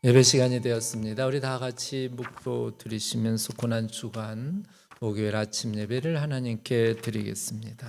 예배 시간이 되었습니다. 우리 다 같이 묵도 드리시면서 고난 주간 목요일 아침 예배를 하나님께 드리겠습니다.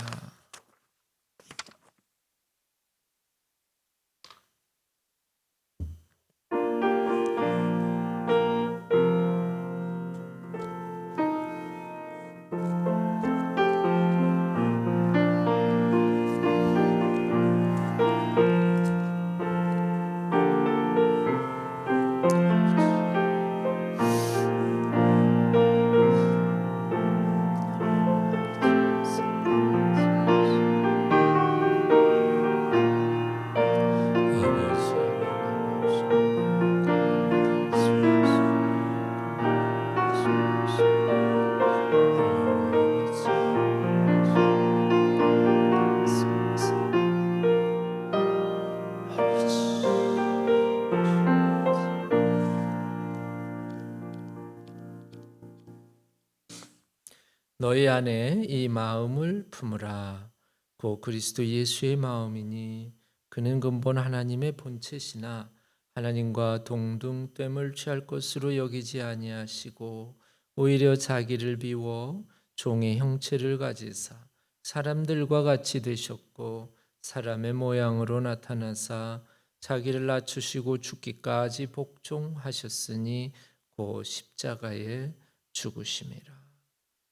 너희 안에 이 마음을 품으라. 곧 그리스도 예수의 마음이니 그는 근본 하나님의 본체시나 하나님과 동등됨을 취할 것으로 여기지 아니하시고 오히려 자기를 비워 종의 형체를 가지사 사람들과 같이 되셨고 사람의 모양으로 나타나사 자기를 낮추시고 죽기까지 복종하셨으니 곧 십자가에 죽으심이라.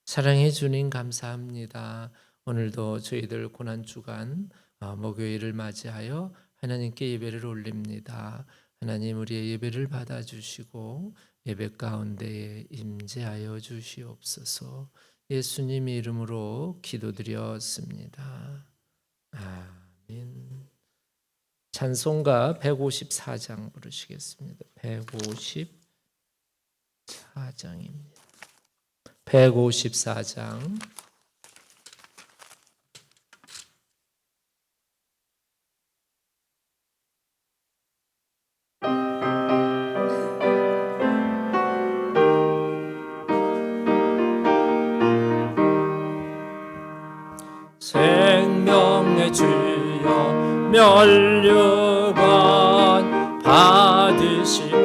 사랑해 주님 감사합니다. 오늘도 저희들 고난주간 목요일을 맞이하여 하나님께 예배를 올립니다. 하나님 우리의 예배를 받아주시고 예배 가운데에 임재하여 주시옵소서. 예수님의 이름으로 기도드렸습니다. 아멘. 찬송가 154장 부르시겠습니다. 154장입니다. 154장 생명의 주여 면류관 받으시옵소서.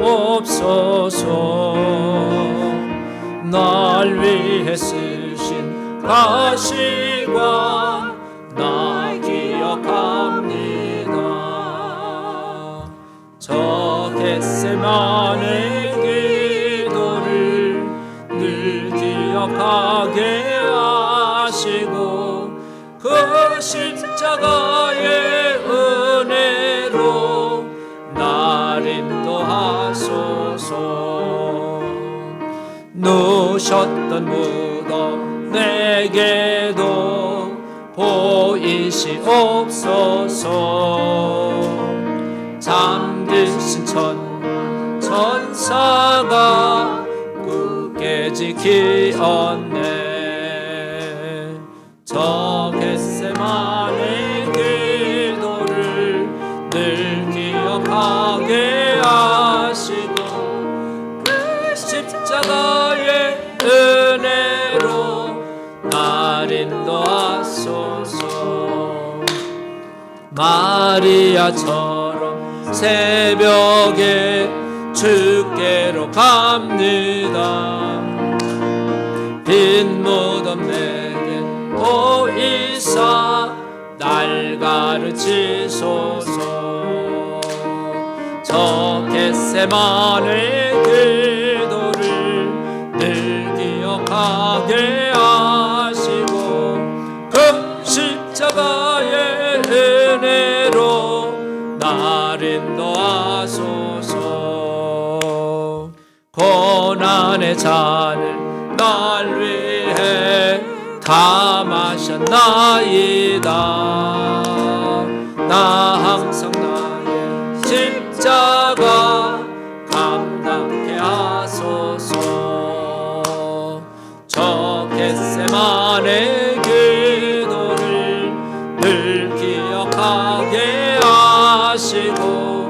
날 위해 쓰신 가시관 날 기억합니다. 저 겟세마네 기도를 늘 기억하게 하시고 그 십자가의 은혜로 날 인도하소서. 누셨던 무덤 내게도 보이시옵소서. 잠드신 천사가 굳게 지키었네. 저 겟세마네 기도를 늘 기억하게 하시고 그 십자가의 은혜로 날 인도하소서. 마리아처럼 새벽에 주께로 갑니다. 빈 무덤 내겐 보이사 날 가르치소서. 저 겟세마네 기도를 늘 기억하게 하시고 그 십자가의 은혜로 날 인도하소서. 고난의 잔을 날 위해 다 마셨나이다. 나 항상 나의 십자가 감당케 하소서. 저 겟세마네 기도를 늘 기억하게 하시고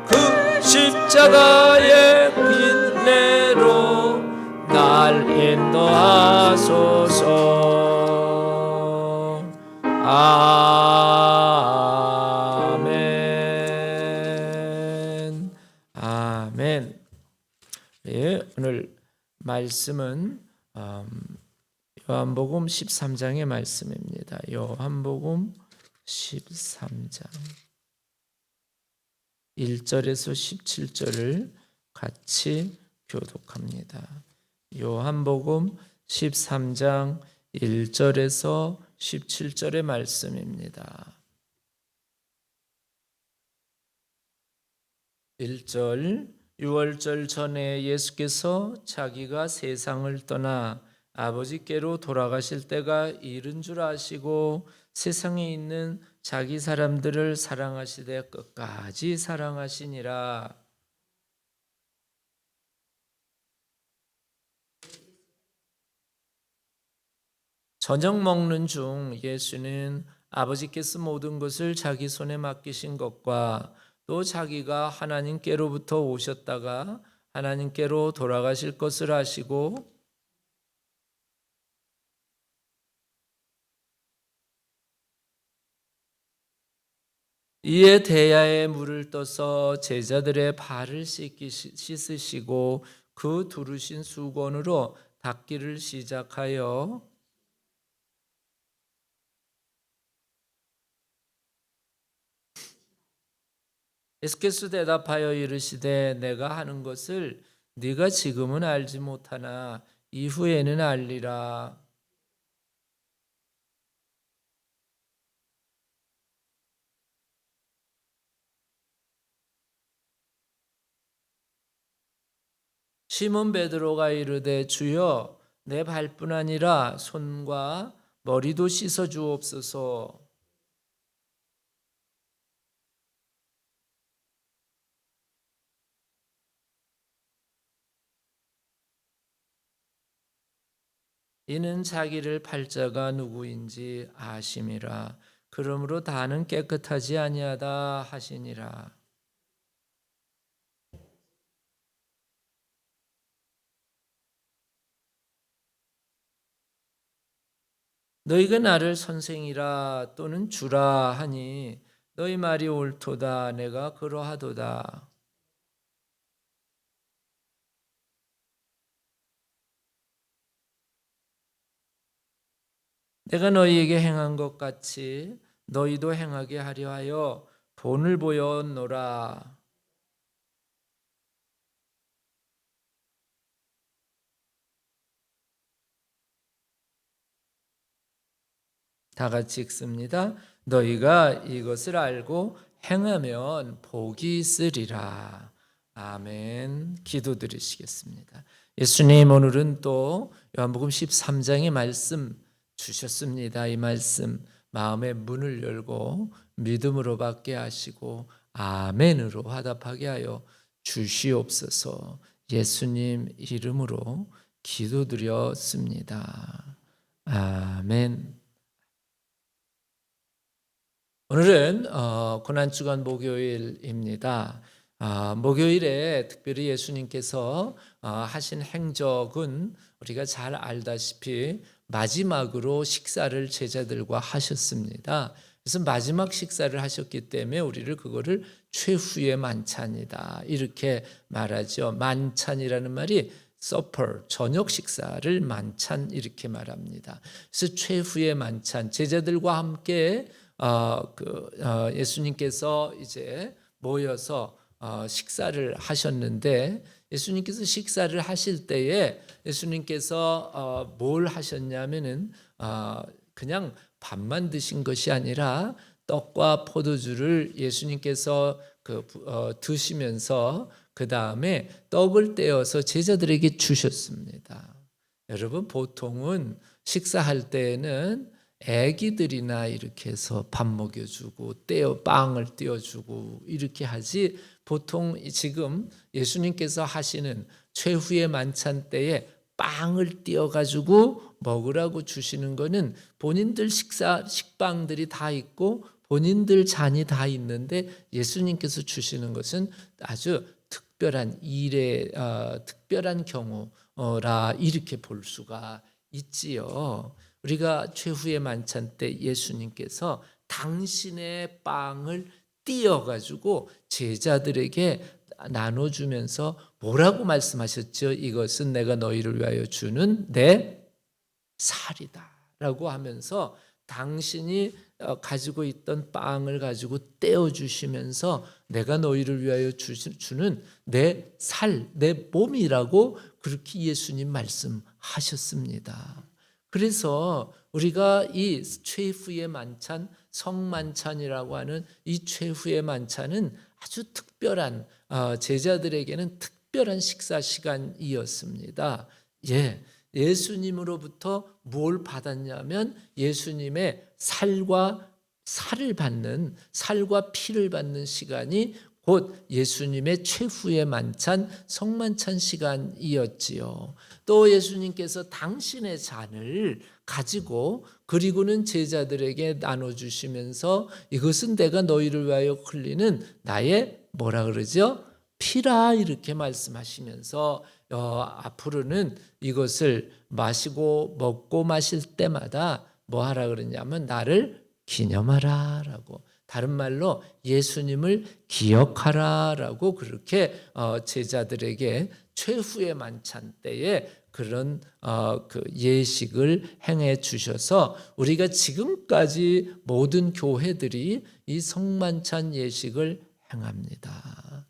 그 십자가의 빛내로 날 인도하소서. 아멘. 아멘. 말씀은 요한복음 13장의 말씀입니다. 요한복음 13장 1절에서 17절을 같이 교독합니다. 요한복음 13장 1절에서 17절의 말씀입니다. 1절 유월절 전에 예수께서 자기가 세상을 떠나 아버지께로 돌아가실 때가 이른 줄 아시고 세상에 있는 자기 사람들을 사랑하시되 끝까지 사랑하시니라. 저녁 먹는 중 예수는 아버지께서 모든 것을 자기 손에 맡기신 것과 또 자기가 하나님께로부터 오셨다가 하나님께로 돌아가실 것을 아시고 이에 대야에 물을 떠서 제자들의 발을 씻으시고 그 두르신 수건으로 닦기를 시작하여 예수께서 대답하여 이르시되 내가 하는 것을 네가 지금은 알지 못하나 이후에는 알리라. 시몬 베드로가 이르되 주여 내 발뿐 아니라 손과 머리도 씻어 주옵소서. 이는 자기를 팔자가 누구인지 아심이라. 그러므로 다는 깨끗하지 아니하다 하시니라. 너희가 나를 선생이라 또는 주라 하니 너희 말이 옳도다. 내가 그러하도다. 내가 너희에게 행한 것 같이 너희도 행하게 하려 하여 본을 보였노라. 다 같이 읽습니다. 너희가 이것을 알고 행하면 복이 있으리라. 아멘. 기도드리시겠습니다. 예수님, 오늘은 또 요한복음 13장의 말씀 주셨습니다. 이 말씀 마음의 문을 열고 믿음으로 받게 하시고 아멘으로 화답하게 하여 주시옵소서. 예수님 이름으로 기도드렸습니다. 아멘. 오늘은 고난주간 목요일입니다. 목요일에 특별히 예수님께서 하신 행적은 우리가 잘 알다시피 마지막으로 식사를 제자들과 하셨습니다. 그래서 마지막 식사를 하셨기 때문에 우리를 그거를 최후의 만찬이다 이렇게 말하죠. 만찬이라는 말이 supper, 저녁 식사를 만찬 이렇게 말합니다. 그래서 최후의 만찬, 제자들과 함께 예수님께서 이제 모여서 식사를 하셨는데 예수님께서 식사를 하실 때에 예수님께서 뭘 하셨냐면은 그냥 밥만 드신 것이 아니라 떡과 포도주를 예수님께서 드시면서 그 다음에 떡을 떼어서 제자들에게 주셨습니다. 여러분 보통은 식사할 때에는 애기들이나 이렇게 해서 밥 먹여주고 빵을 떼어주고 이렇게 하지 보통 지금 예수님께서 하시는 최후의 만찬 때에 빵을 띄어가지고 먹으라고 주시는 거는 본인들 식빵들이 다 있고 본인들 잔이 다 있는데 예수님께서 주시는 것은 아주 특별한 일에 특별한 경우라 이렇게 볼 수가 있지요. 우리가 최후의 만찬 때 예수님께서 당신의 빵을 띄어가지고 제자들에게 나눠주면서 뭐라고 말씀하셨죠? 이것은 내가 너희를 위하여 주는 내 살이다 라고 하면서 당신이 가지고 있던 빵을 가지고 떼어주시면서 내가 너희를 위하여 주는 내 살, 내 몸이라고 그렇게 예수님 말씀하셨습니다. 그래서 우리가 이 최후의 만찬, 성만찬이라고 하는 이 최후의 만찬은 아주 특별한 제자들에게는 특별한 식사 시간이었습니다. 예수님으로부터 뭘 받았냐면 예수님의 살과 피를 받는 시간이 곧 예수님의 최후의 만찬, 성만찬 시간이었지요. 또 예수님께서 당신의 잔을 가지고 그리고는 제자들에게 나눠주시면서 이것은 내가 너희를 위하여 흘리는 나의 뭐라 그러죠? 피라 이렇게 말씀하시면서 앞으로는 이것을 마시고 먹고 마실 때마다 뭐 하라 그러냐면 나를 기념하라 라고, 다른 말로 예수님을 기억하라 라고 그렇게 제자들에게 최후의 만찬 때에 그런 그 예식을 행해 주셔서 우리가 지금까지 모든 교회들이 이 성만찬 예식을 행합니다.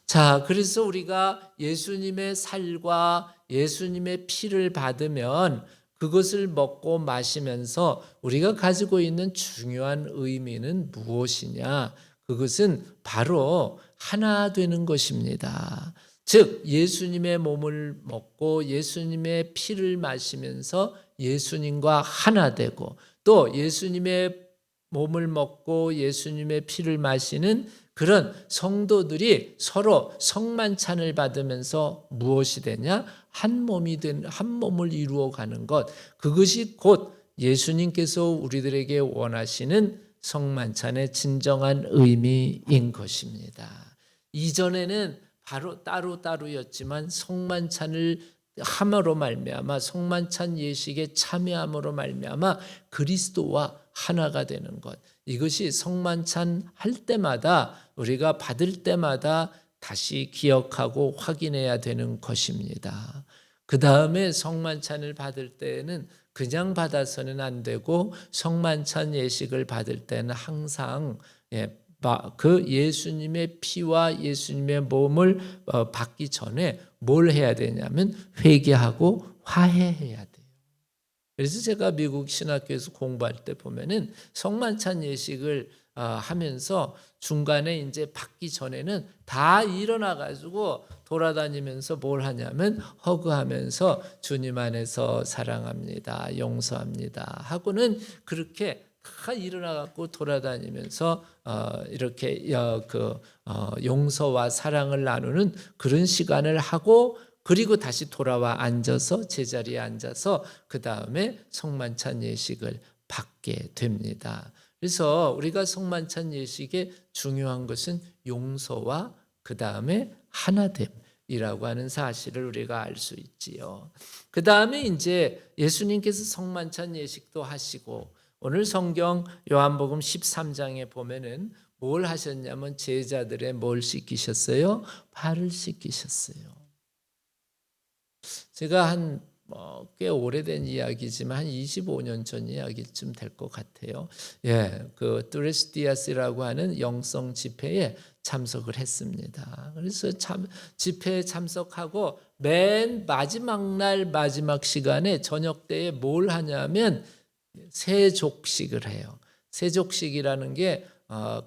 자, 그래서 우리가 예수님의 살과 예수님의 피를 받으면 그것을 먹고 마시면서 우리가 가지고 있는 중요한 의미는 무엇이냐? 그것은 바로 하나 되는 것입니다. 즉 예수님의 몸을 먹고 예수님의 피를 마시면서 예수님과 하나 되고, 또 예수님의 몸을 먹고 예수님의 피를 마시는 그런 성도들이 서로 성만찬을 받으면서 무엇이 되냐? 한 몸을 이루어 가는 것. 그것이 곧 예수님께서 우리들에게 원하시는 성만찬의 진정한 의미인 것입니다. 이전에는 바로 따로따로였지만 성만찬을 함으로 말미암아, 성만찬 예식에 참여함으로 말미암아 그리스도와 하나가 되는 것, 이것이 성만찬 할 때마다 우리가 받을 때마다 다시 기억하고 확인해야 되는 것입니다. 그 다음에 성만찬을 받을 때에는 그냥 받아서는 안 되고 성만찬 예식을 받을 때는 항상 그 예수님의 피와 예수님의 몸을 받기 전에 뭘 해야 되냐면 회개하고 화해해야 돼요. 그래서 제가 미국 신학교에서 공부할 때 보면은 성만찬 예식을 하면서 중간에 이제 받기 전에는 다 일어나 가지고 돌아다니면서 뭘 하냐면 허그하면서 주님 안에서 사랑합니다, 용서합니다 하고는 그렇게 다 일어나 갖고 돌아다니면서 이렇게 용서와 사랑을 나누는 그런 시간을 하고, 그리고 다시 돌아와 앉아서 제자리에 앉아서 그 다음에 성만찬 예식을 받게 됩니다. 그래서 우리가 성만찬 예식의 중요한 것은 용서와 그 다음에 하나됨이라고 하는 사실을 우리가 알 수 있지요. 그 다음에 이제 예수님께서 성만찬 예식도 하시고, 오늘 성경 요한복음 13장에 보면은 뭘 하셨냐면 제자들의 뭘 씻기셨어요? 발을 씻기셨어요. 제가 꽤 오래된 이야기지만 한 25년 전 이야기쯤 될 것 같아요. 그 뚜레스디아스라고 하는 영성 집회에 참석을 했습니다. 그래서 집회에 참석하고 맨 마지막 날 마지막 시간에 저녁 때에 뭘 하냐면 세족식을 해요. 세족식이라는 게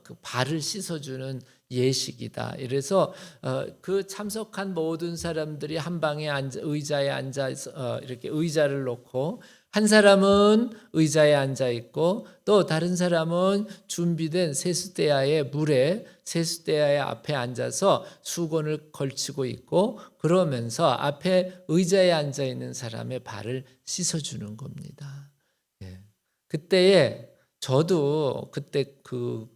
그 발을 씻어주는 예식이다. 이래서 그 참석한 모든 사람들이 한 방에 의자에 앉아서 이렇게 의자를 놓고 한 사람은 의자에 앉아 있고 또 다른 사람은 준비된 세수대야의 앞에 앉아서 수건을 걸치고 있고, 그러면서 앞에 의자에 앉아 있는 사람의 발을 씻어주는 겁니다. 그때에 저도 그때 그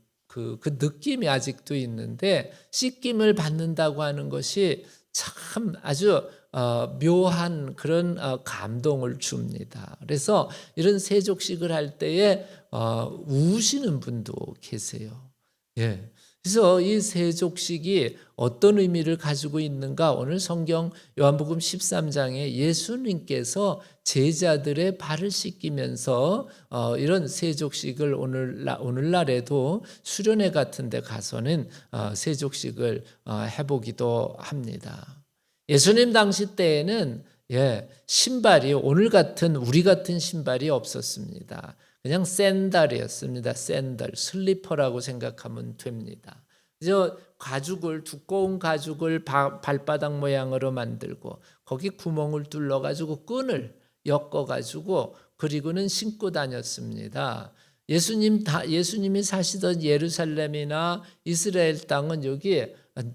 느낌이 아직도 있는데, 씻김을 받는다고 하는 것이 참 아주 묘한 그런 감동을 줍니다. 그래서 이런 세족식을 할 때에 우시는 분도 계세요. 그래서 이 세족식이 어떤 의미를 가지고 있는가? 오늘 성경 요한복음 13장에 예수님께서 제자들의 발을 씻기면서 이런 세족식을 오늘날에도 수련회 같은 데 가서는 세족식을 해보기도 합니다. 예수님 당시 때에는 신발이 오늘 같은 우리 같은 신발이 없었습니다. 그냥 샌들이었습니다. 샌들, 슬리퍼라고 생각하면 됩니다. 그래서 두꺼운 가죽을 발바닥 모양으로 만들고 거기 구멍을 뚫러가지고 끈을 엮어가지고 그리고는 신고 다녔습니다. 예수님이 사시던 예루살렘이나 이스라엘 땅은 여기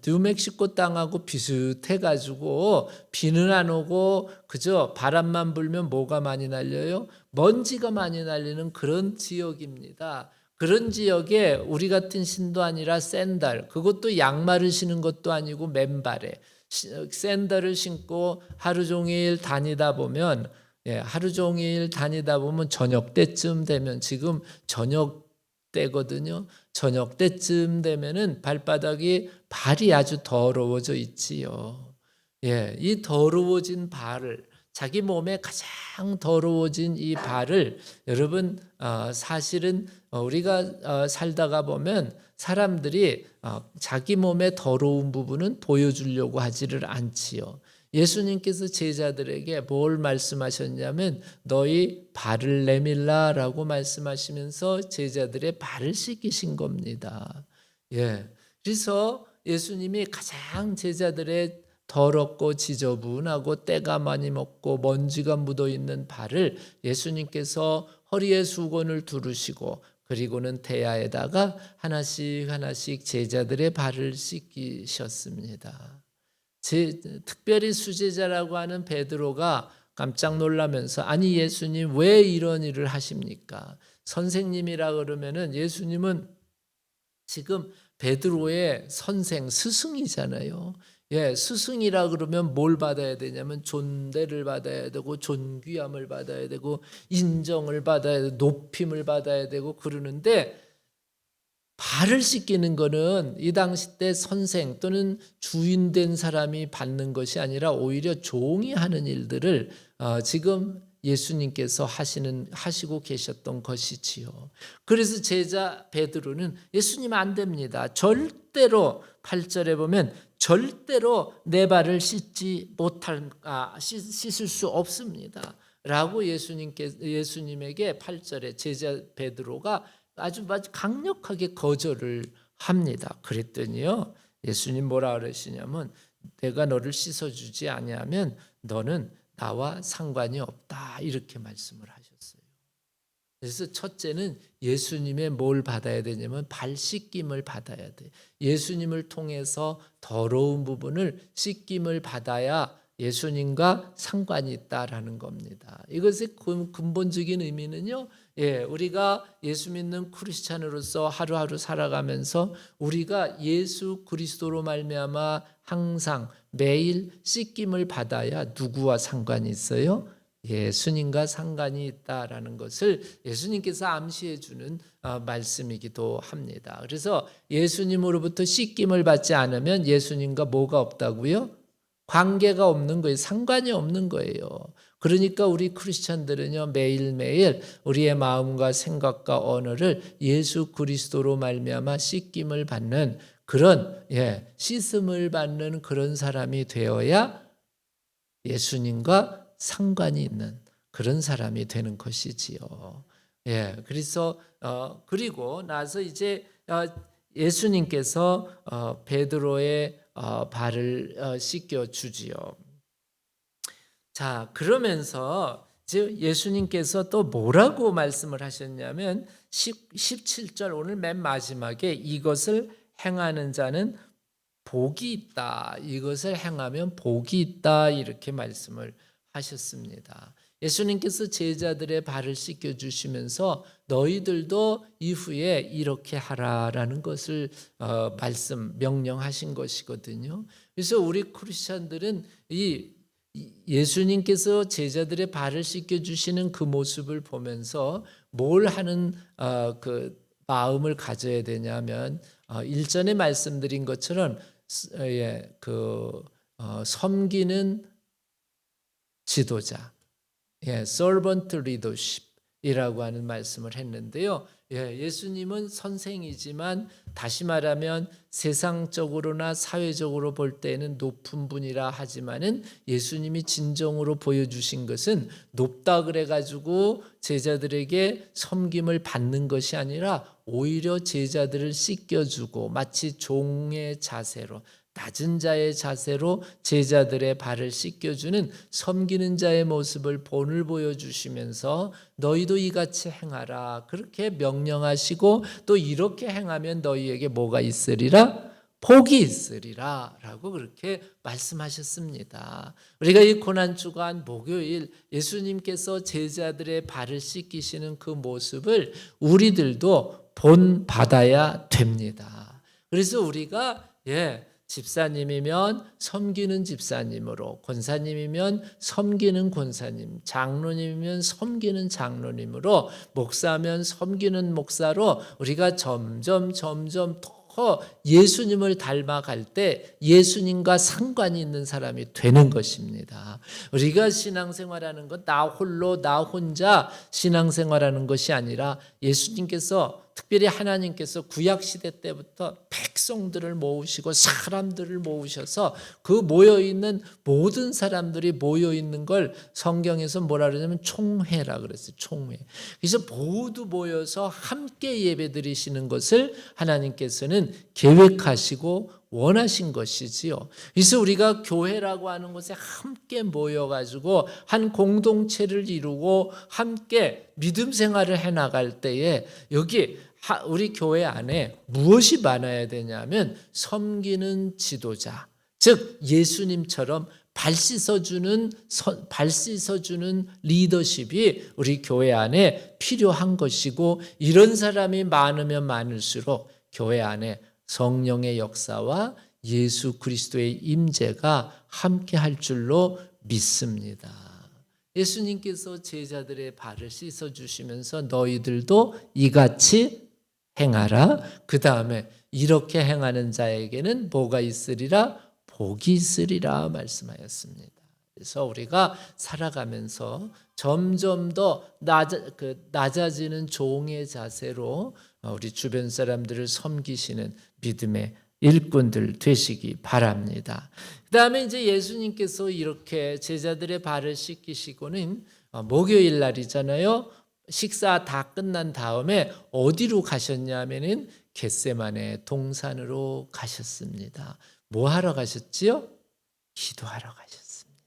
뉴멕시코 땅하고 비슷해가지고 비는 안 오고 그저 바람만 불면 뭐가 많이 날려요? 먼지가 많이 날리는 그런 지역입니다. 그런 지역에 우리 같은 신도 아니라 샌들, 그것도 양말을 신은 것도 아니고 맨발에 샌들을 신고 하루 종일 다니다 보면 저녁 때쯤 되면 지금 저녁 때거든요. 저녁 때쯤 되면은 발이 아주 더러워져 있지요. 이 더러워진 발을 자기 몸에 가장 더러워진 이 발을 여러분 사실은 우리가 살다가 보면 사람들이 자기 몸의 더러운 부분은 보여주려고 하지를 않지요. 예수님께서 제자들에게 뭘 말씀하셨냐면 너희 발을 내밀라라고 말씀하시면서 제자들의 발을 씻기신 겁니다. 그래서 예수님이 가장 제자들의 더럽고 지저분하고 때가 많이 먹고 먼지가 묻어 있는 발을 예수님께서 허리에 수건을 두르시고 그리고는 태야에다가 하나씩 제자들의 발을 씻기셨습니다. 특별히 수제자라고 하는 베드로가 깜짝 놀라면서 아니 예수님 왜 이런 일을 하십니까? 선생님이라 그러면은 예수님은 지금 베드로의 스승이잖아요. 스승이라 그러면 뭘 받아야 되냐면 존대를 받아야 되고 존귀함을 받아야 되고 인정을 받아야 되고 높임을 받아야 되고 그러는데 발을 씻기는 거는 이 당시 때 선생 또는 주인 된 사람이 받는 것이 아니라 오히려 종이 하는 일들을 지금 예수님께서 하시고 계셨던 것이지요. 그래서 제자 베드로는 예수님 안 됩니다. 절대로 8절에 보면 절대로 내 발을 씻을 수 없습니다. 라고 예수님에게 8절에 제자 베드로가 아주 강력하게 거절을 합니다. 그랬더니요. 예수님 뭐라 그러시냐면 내가 너를 씻어주지 아니하면 너는 나와 상관이 없다. 이렇게 말씀을 하셨어요. 그래서 첫째는 예수님의 뭘 받아야 되냐면 발 씻김을 받아야 돼. 예수님을 통해서 더러운 부분을 씻김을 받아야 예수님과 상관이 있다라는 겁니다. 이것의 근본적인 의미는요. 우리가 예수 믿는 크리스찬으로서 하루하루 살아가면서 우리가 예수 그리스도로 말미암아 항상 매일 씻김을 받아야 누구와 상관이 있어요? 예수님과 상관이 있다라는 것을 예수님께서 암시해 주는 말씀이기도 합니다. 그래서 예수님으로부터 씻김을 받지 않으면 예수님과 뭐가 없다고요? 관계가 없는 거예요. 상관이 없는 거예요. 그러니까 우리 크리스천들은요 매일매일 우리의 마음과 생각과 언어를 예수 그리스도로 말미암아 씻김을 받는 그런 씻음을 받는 그런 사람이 되어야 예수님과 상관이 있는 그런 사람이 되는 것이지요. 그래서 그리고 나서 이제 예수님께서 베드로의 발을 씻겨 주지요. 자, 그러면서 예수님께서 또 뭐라고 말씀을 하셨냐면 17절 오늘 맨 마지막에 이것을 행하는 자는 복이 있다. 이것을 행하면 복이 있다. 이렇게 말씀을 하셨습니다. 예수님께서 제자들의 발을 씻겨 주시면서 너희들도 이후에 이렇게 하라라는 것을 명령하신 것이거든요. 그래서 우리 크리스천들은 예수님께서 제자들의 발을 씻겨 주시는 그 모습을 보면서 뭘 하는 마음을 가져야 되냐면 일전에 말씀드린 것처럼 섬기는 지도자, servant leadership이라고 하는 말씀을 했는데요. 예수님은 선생이지만 다시 말하면 세상적으로나 사회적으로 볼 때는 높은 분이라 하지만은 예수님이 진정으로 보여주신 것은 높다 그래가지고 제자들에게 섬김을 받는 것이 아니라 오히려 제자들을 씻겨주고 마치 종의 자세로 낮은 자의 자세로 제자들의 발을 씻겨주는 섬기는 자의 모습을 본을 보여주시면서 너희도 이같이 행하라 그렇게 명령하시고 또 이렇게 행하면 너희에게 뭐가 있으리라? 복이 있으리라 라고 그렇게 말씀하셨습니다. 우리가 이 고난주간 목요일 예수님께서 제자들의 발을 씻기시는 그 모습을 우리들도 본받아야 됩니다. 그래서 우리가 집사님이면 섬기는 집사님으로, 권사님이면 섬기는 권사님, 장로님이면 섬기는 장로님으로, 목사면 섬기는 목사로 우리가 점점 더 예수님을 닮아갈 때 예수님과 상관이 있는 사람이 되는 것입니다. 우리가 신앙생활하는 것 나 홀로 나 혼자 신앙생활하는 것이 아니라 예수님께서 특별히 하나님께서 구약시대 때부터 백성들을 모으시고 사람들을 모으셔서 그 모여있는 모든 사람들이 모여있는 걸 성경에서 뭐라 그러냐면 총회라 그랬어요. 총회. 그래서 모두 모여서 함께 예배드리시는 것을 하나님께서는 계획하시고 원하신 것이지요. 그래서 우리가 교회라고 하는 곳에 함께 모여가지고 한 공동체를 이루고 함께 믿음 생활을 해나갈 때에 여기 우리 교회 안에 무엇이 많아야 되냐면 섬기는 지도자, 즉 예수님처럼 발 씻어주는 리더십이 우리 교회 안에 필요한 것이고 이런 사람이 많으면 많을수록 교회 안에 성령의 역사와 예수 그리스도의 임재가 함께 할 줄로 믿습니다. 예수님께서 제자들의 발을 씻어주시면서 너희들도 이같이 행하라. 그 다음에 이렇게 행하는 자에게는 뭐가 있으리라? 복이 있으리라 말씀하였습니다. 그래서 우리가 살아가면서 점점 더 낮아지는 종의 자세로 우리 주변 사람들을 섬기시는 믿음의 일꾼들 되시기 바랍니다. 그 다음에 이제 예수님께서 이렇게 제자들의 발을 씻기시고는 목요일 날이잖아요. 식사 다 끝난 다음에 어디로 가셨냐면은 겟세마네 동산으로 가셨습니다. 뭐 하러 가셨지요? 기도하러 가셨습니다.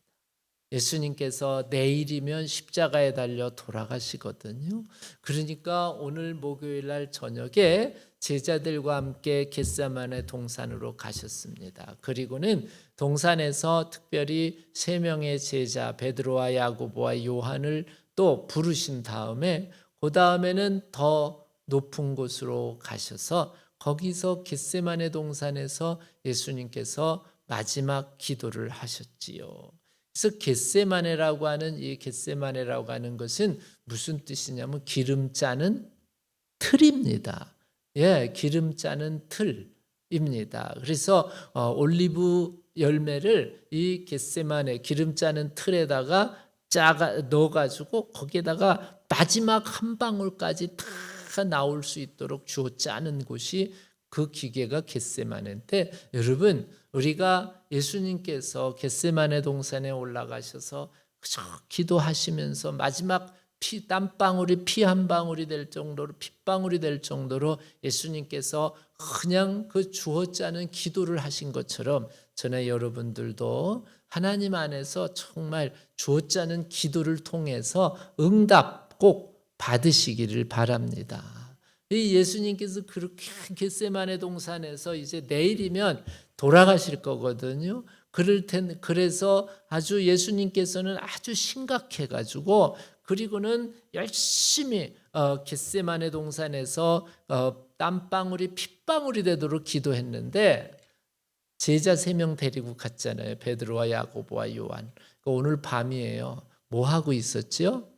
예수님께서 내일이면 십자가에 달려 돌아가시거든요. 그러니까 오늘 목요일 날 저녁에 제자들과 함께 겟세마네 동산으로 가셨습니다. 그리고는 동산에서 특별히 세 명의 제자 베드로와 야고보와 요한을 또 부르신 다음에 그 다음에는 더 높은 곳으로 가셔서 거기서 겟세마네 동산에서 예수님께서 마지막 기도를 하셨지요. 그래서 겟세마네라고 하는 이 겟세마네라고 하는 것은 무슨 뜻이냐면 기름 짜는 틀입니다. 기름 짜는 틀입니다. 그래서 올리브 열매를 이 겟세마네 기름 짜는 틀에다가 넣어가지고 거기에다가 마지막 한 방울까지 다 나올 수 있도록 주어 짜는 곳이 그 기계가 겟세마네인데 여러분 우리가 예수님께서 겟세마네 동산에 올라가셔서 그저 기도하시면서 마지막 땀방울이 피 한 방울이 될 정도로 핏방울이 될 정도로 예수님께서 그냥 그 주어 짜는 기도를 하신 것처럼 저는 여러분들도 하나님 안에서 정말 주어 짜는 기도를 통해서 응답 꼭 받으시기를 바랍니다. 이 예수님께서 그렇게 겟세마네 동산에서 이제 내일이면 돌아가실 거거든요. 그래서 아주 예수님께서는 아주 심각해가지고 그리고는 열심히 겟세마네 동산에서 땀방울이 핏방울이 되도록 기도했는데 제자 3명 데리고 갔잖아요. 베드로와 야고보와 요한. 오늘 밤이에요. 뭐 하고 있었죠?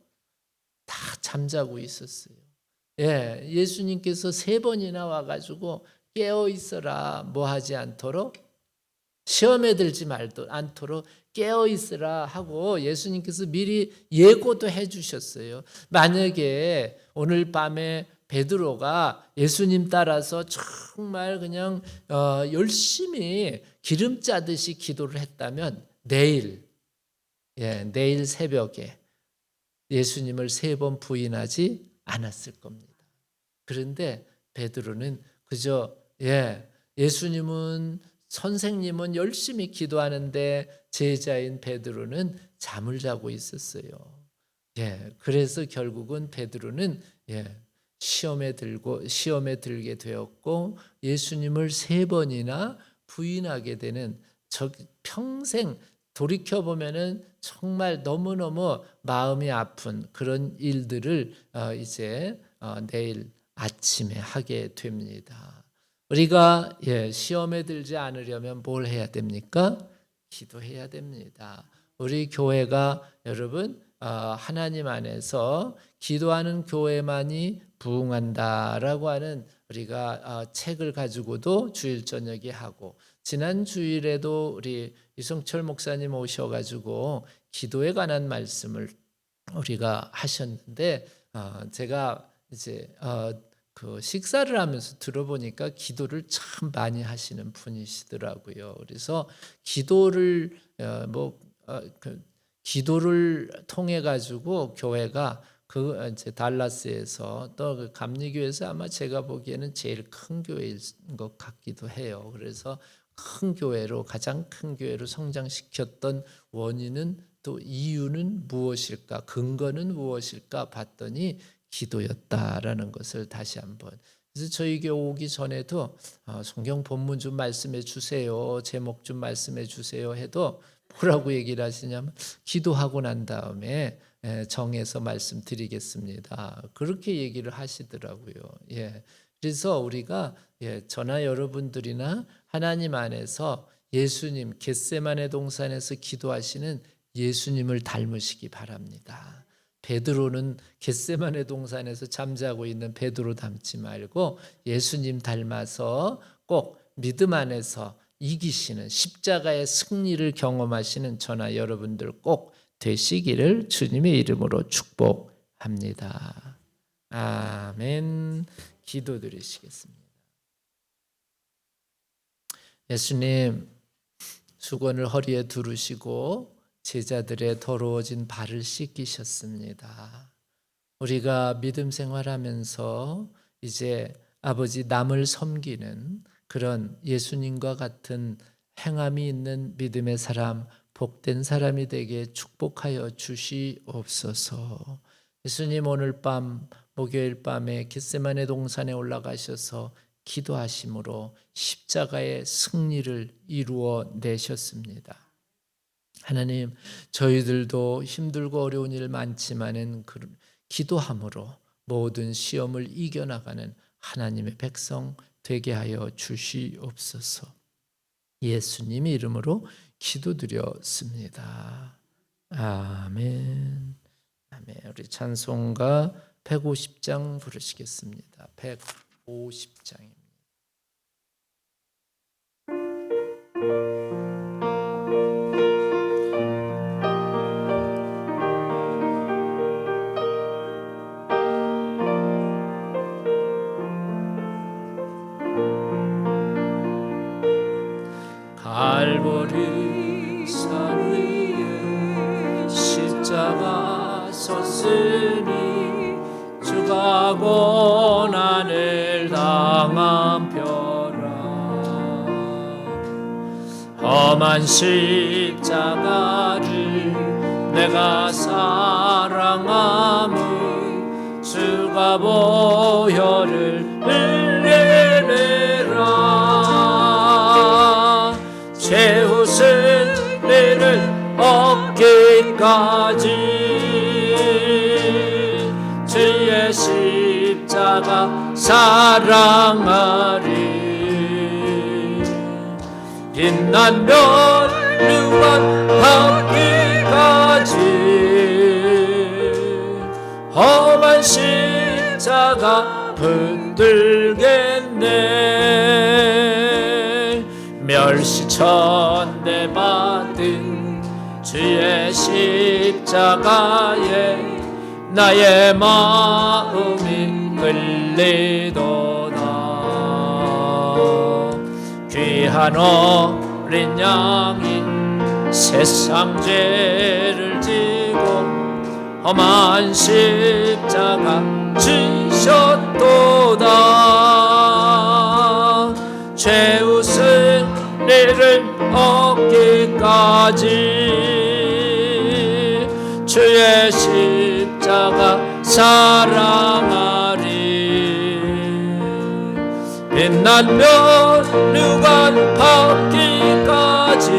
다 잠자고 있었어요. 예, 예수님께서 3번이나 와가지고 깨어 있어라, 뭐 하지 않도록, 시험에 들지 말도 않도록 깨어 있으라 하고 예수님께서 미리 예고도 해 주셨어요. 만약에 오늘 밤에 베드로가 예수님 따라서 정말 그냥 열심히 기름 짜듯이 기도를 했다면 내일 새벽에 예수님을 3번 부인하지 않았을 겁니다. 그런데 베드로는 그저 예수님은 선생님은 열심히 기도하는데 제자인 베드로는 잠을 자고 있었어요. 그래서 결국은 베드로는 시험에 들게 되었고 예수님을 3번이나 부인하게 되는 평생 돌이켜 보면은 정말 너무너무 마음이 아픈 그런 일들을 이제 내일 아침에 하게 됩니다. 우리가 시험에 들지 않으려면 뭘 해야 됩니까? 기도해야 됩니다. 우리 교회가 여러분 하나님 안에서 기도하는 교회만이 부흥한다라고 하는 우리가 책을 가지고도 주일 저녁에 하고 지난 주일에도 우리 이성철 목사님 오셔가지고 기도에 관한 말씀을 우리가 하셨는데 제가 이제 그 식사를 하면서 들어보니까 기도를 참 많이 하시는 분이시더라고요. 그래서 기도를 기도를 통해 가지고 교회가 그 이제 달라스에서 또 그 감리교회에서 아마 제가 보기에는 제일 큰 교회인 것 같기도 해요. 그래서 가장 큰 교회로 성장시켰던 원인은 또 이유는 무엇일까? 근거는 무엇일까? 봤더니 기도였다라는 것을 다시 한번. 그래서 저희 교회 오기 전에도 성경 본문 좀 말씀해 주세요. 제목 좀 말씀해 주세요 해도 뭐라고 얘기를 하시냐면 기도하고 난 다음에 정해서 말씀드리겠습니다. 그렇게 얘기를 하시더라고요. 그래서 우리가 저나 여러분들이나 하나님 안에서 예수님 겟세마네 동산에서 기도하시는 예수님을 닮으시기 바랍니다. 베드로는 겟세마네 동산에서 잠자고 있는 베드로 닮지 말고 예수님 닮아서 꼭 믿음 안에서 이기시는 십자가의 승리를 경험하시는 저나 여러분들 꼭 되시기를 주님의 이름으로 축복합니다. 아멘. 기도드리시겠습니다. 예수님, 수건을 허리에 두르시고 제자들의 더러워진 발을 씻기셨습니다. 우리가 믿음 생활하면서 이제 아버지 남을 섬기는 그런 예수님과 같은 행함이 있는 믿음의 사람, 복된 사람이 되게 축복하여 주시옵소서. 예수님 오늘 밤 목요일 밤에 겟세마네 동산에 올라가셔서 기도하심으로 십자가의 승리를 이루어 내셨습니다. 하나님, 저희들도 힘들고 어려운 일 많지만은 기도함으로 모든 시험을 이겨나가는 하나님의 백성 되게 하여 주시옵소서. 예수님의 이름으로 기도드렸습니다. 아멘. 아멘. 우리 찬송가 150장 부르시겠습니다. 150장입니다. 갈보리 산 위에 십자가 섰으니 주가 고난을 당한 벼라. 험한 십자가를 내가 사랑함을 주가 보혈을 흘려내라. 죄웃은 내를 얻기까지 주의 십자가 사랑하리. 빛난 멸류관 받기까지 험한 십자가 십자가 붙들겠네. 멸시천대 받은 주의 십자가에 나의 마음이 끌리도다. 귀한 어린 양이 세상 죄를 지고 험한 십자가 지셨도다. 죄우 승리를 얻기까지 주의 십자가 사랑하리. 빛난 면류관 받기까지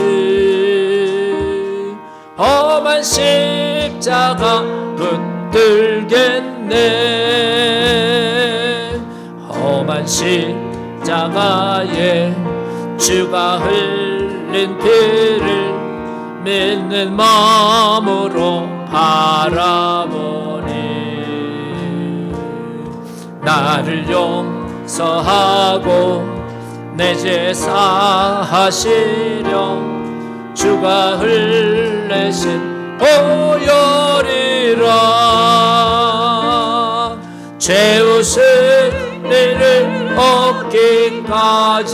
험한 십자가 붙들겠네. 험한 십자가에 주가 흘린 피를 믿는 마음으로 바라보니 나를 용서하고 내 죄 사하시려 주가 흘리신 보혈이라. 죄우 승리를 얻기까지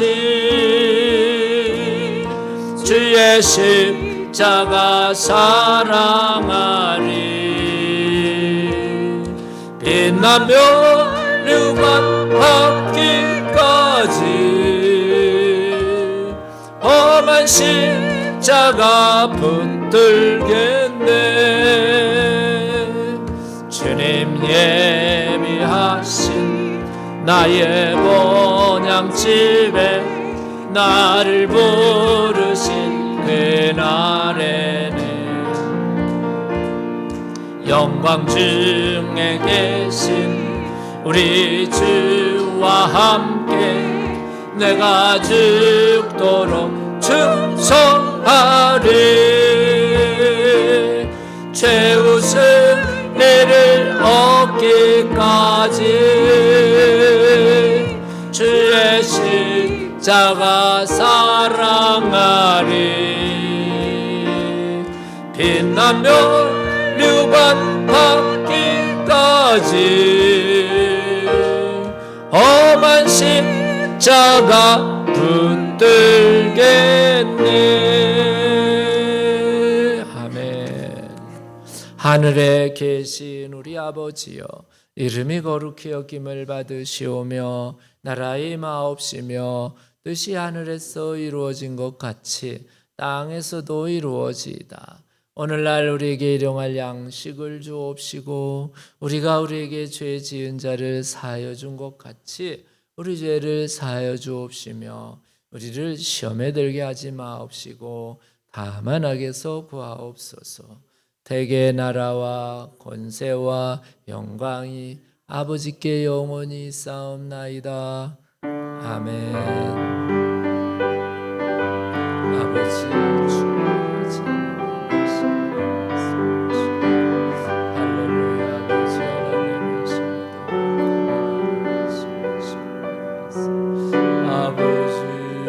주의 십자가 사랑하리. 빛난 면류관 받기까지 험한 십자가 붙들겠네. 주님 예비하신 나의 본향집에 나를 부르신 그날에는 영광 중에 계신 우리 주와 함께 내가 죽도록 충성하리. 죄우 승리를 얻기까지 주의 십자가 사랑하리. 빛난 면류관 받기까지 험한 십자가 붙들겠네. 아멘. 하늘에 계신 우리 아버지여, 이름이 거룩히 여김을 받으시오며 나라의 임하옵시며 뜻이 하늘에서 이루어진 것 같이 땅에서도 이루어지이다. 오늘날 우리에게 일용할 양식을 주옵시고 우리가 우리에게 죄 지은 자를 사하여 준 것 같이 우리 죄를 사하여 주옵시며 우리를 시험에 들게 하지 마옵시고 다만 악에서 구하옵소서. 대개 나라와 권세와 영광이 아버지께 영원히 있사옵나이다. 아멘. 아버지 주의 제물을 할렐루야. 아버지 하나님의 신도 아버지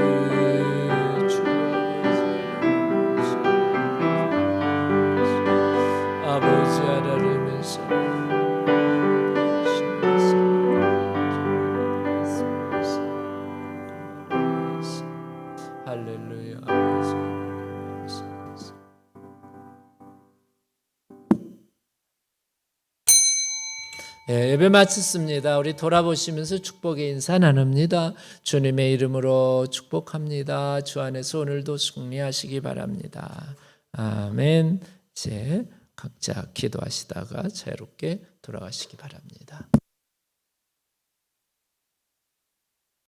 주의 아버지 하나님의 신도 할렐루야. 예배 마쳤습니다. 우리 돌아보시면서 축복의 인사 나눕니다. 주님의 이름으로 축복합니다. 주 안에서 오늘도 승리하시기 바랍니다. 아멘. 이제 각자 기도하시다가 자유롭게 돌아가시기 바랍니다.